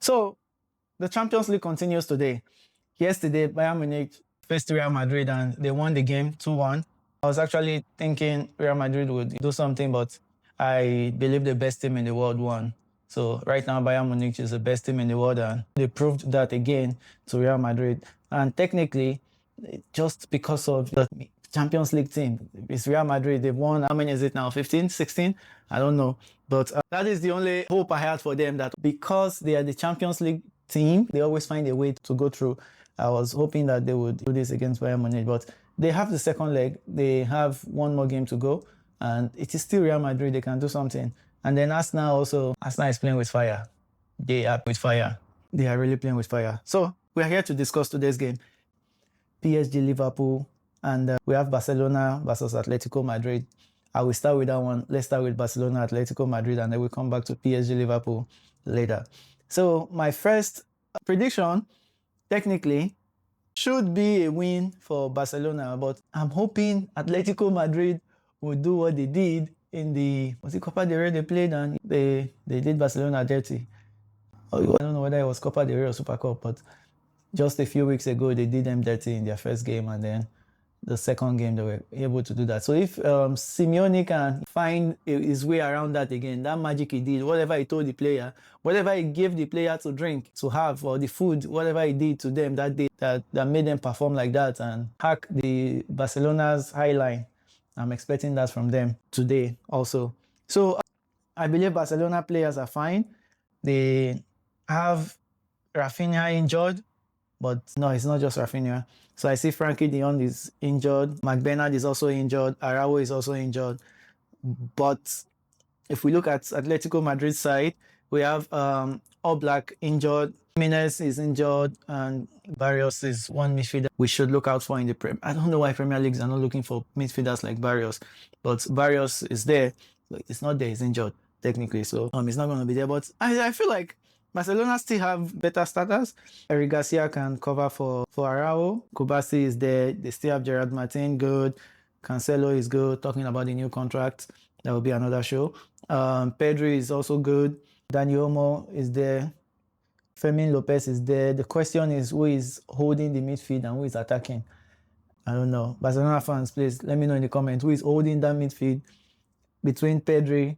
So the Champions League continues today. Yesterday, Bayern Munich faced Real Madrid and they won the game 2-1. I was actually thinking Real Madrid would do something, but I believe the best team in the world won. So right now, Bayern Munich is the best team in the world, and they proved that again to Real Madrid. And technically, just because of the Champions League team, it's Real Madrid. They've won, how many is it now? 15, 16? I don't know. But that is the only hope I had for them, that because they are the Champions League team, they always find a way to go through. I was hoping that they would do this against Bayern Munich, but they have the second leg. They have one more game to go, and it is still Real Madrid. They can do something. And then Arsenal is playing with fire. They are with fire. They are really playing with fire. So we are here to discuss today's game. PSG, Liverpool, and we have Barcelona versus Atletico Madrid. I will start with that one. Let's start with Barcelona, Atletico Madrid, and then we'll come back to PSG, Liverpool later. So my first prediction, technically, should be a win for Barcelona, but I'm hoping Atletico Madrid will do what they did in the Copa del Rey they played, and they did Barcelona dirty. I don't know whether it was Copa del Rey or Super Cup, but just a few weeks ago they did them dirty in their first game, and then the second game they were able to do that. So if Simeone can find his way around that again, that magic he did, whatever he told the player, whatever he gave the player to drink, to have, or the food, whatever he did to them that day that made them perform like that and hack the Barcelona's high line, I'm expecting that from them today also. So I believe Barcelona players are fine. They have Rafinha injured, but no, it's not just Rafinha. So I see Frankie de Jong is injured. McBernard is also injured. Araujo is also injured. But if we look at Atletico Madrid side, we have Oblak injured. Jimenez is injured, and Barrios is one midfielder we should look out for in the Premier. I don't know why Premier Leagues are not looking for midfielders like Barrios, but Barrios is there. It's not there, he's injured technically, so he's not going to be there. But I feel like Barcelona still have better starters. Eric Garcia can cover for Araujo. Kubasi is there. They still have Gerard Martin, good. Cancelo is good. Talking about the new contract, that will be another show. Pedri is also good. Dani Olmo is there. Fermin Lopez is there. The question is who is holding the midfield and who is attacking. I don't know. Barcelona fans, please let me know in the comments who is holding that midfield between Pedri,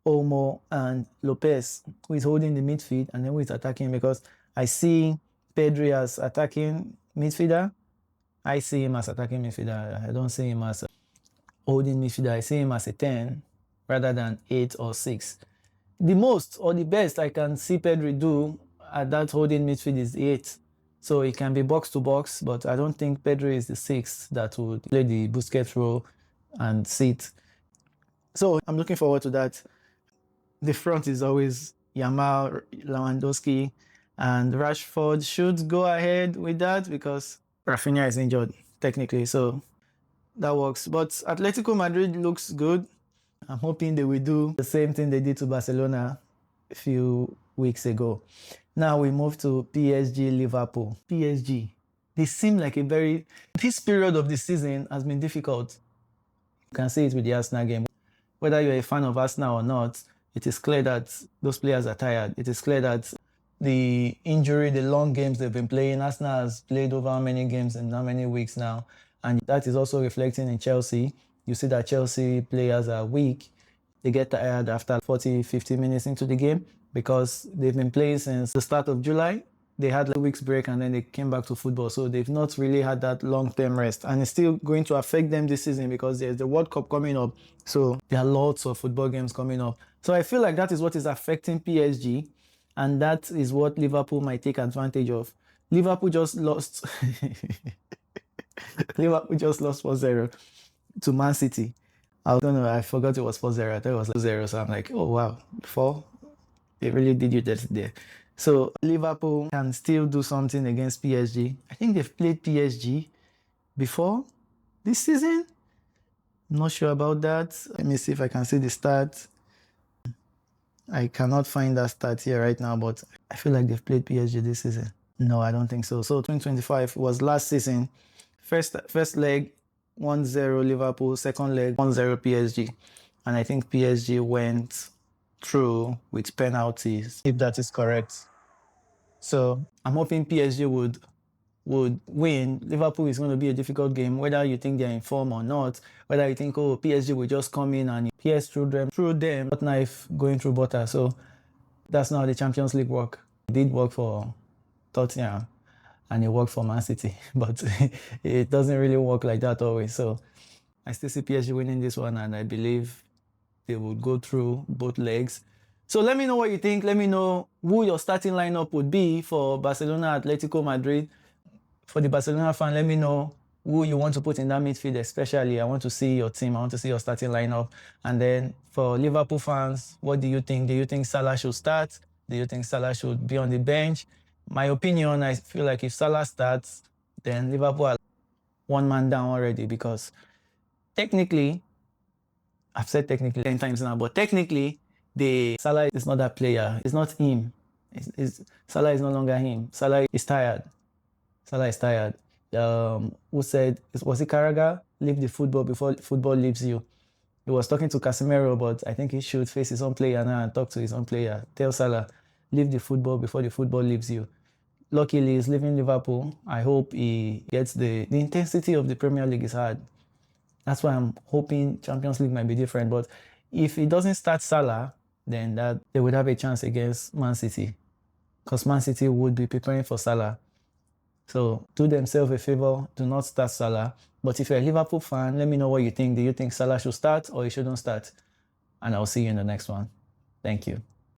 Olmo, and Lopez, who is holding the midfield, and then who is attacking, because I see Pedri as attacking midfielder. I see him as attacking midfielder. I don't see him as a holding midfielder. I see him as a 10 rather than 8 or 6. The most or the best I can see Pedri do at that holding midfield is 8. So it can be box to box, but I don't think Pedri is the 6 that would play the Busquets role and sit. So I'm looking forward to that. The front is always Yamal, Lewandowski, and Rashford should go ahead with that because Rafinha is injured technically, so that works. But Atletico Madrid looks good. I'm hoping they will do the same thing they did to Barcelona a few weeks ago. Now we move to PSG, Liverpool. PSG, they seem like this period of the season has been difficult. You can see it with the Arsenal game. Whether you're a fan of Arsenal or not, it is clear that those players are tired. It is clear that the injury, the long games they've been playing, Arsenal has played over how many games in how many weeks now, and that is also reflecting in Chelsea. You see that Chelsea players are weak. They get tired after 40, 50 minutes into the game because they've been playing since the start of July. They had a week's break and then they came back to football. So they've not really had that long-term rest. And it's still going to affect them this season because there's the World Cup coming up. So there are lots of football games coming up. So I feel like that is what is affecting PSG. And that is what Liverpool might take advantage of. Liverpool just lost. Liverpool just lost 4-0 to Man City. I don't know. I forgot it was 4-0. I thought it was 0. So I'm like, oh, wow. 4? They really did you that there. So Liverpool can still do something against PSG. I think they've played PSG before this season. I'm not sure about that. Let me see if I can see the stats. I cannot find that stat here right now, but I feel like they've played PSG this season. No, I don't think so. So 2025 was last season. First leg, 1-0 Liverpool. Second leg, 1-0 PSG. And I think PSG went through with penalties, if that is correct. So I'm hoping PSG would win. Liverpool is going to be a difficult game, whether you think they're in form or not, whether you think, oh, PSG will just come in and PS through them, not knife going through butter. So that's not how the Champions League work. It did work for Tottenham and it worked for Man City, but it doesn't really work like that always. So I still see PSG winning this one, and I believe they will go through both legs. So let me know what you think. Let me know who your starting lineup would be for Barcelona, Atletico Madrid. For the Barcelona fan, let me know who you want to put in that midfield, especially. I want to see your team. I want to see your starting lineup. And then for Liverpool fans, what do you think? Do you think Salah should start? Do you think Salah should be on the bench? My opinion, I feel like if Salah starts, then Liverpool are one man down already, because technically, I've said technically 10 times now, but technically, Salah is not that player. It's not him. Salah is no longer him. Salah is tired. Salah is tired. Who said, was it Carragher? Leave the football before football leaves you. He was talking to Casemiro, but I think he should face his own player now and talk to his own player. Tell Salah, leave the football before the football leaves you. Luckily, he's leaving Liverpool. I hope he gets the intensity of the Premier League is hard. That's why I'm hoping Champions League might be different. But if he doesn't start Salah, then that they would have a chance against Man City, because Man City would be preparing for Salah. So do themselves a favor, do not start Salah. But if you're a Liverpool fan, let me know what you think. Do you think Salah should start or he shouldn't start? And I'll see you in the next one. Thank you.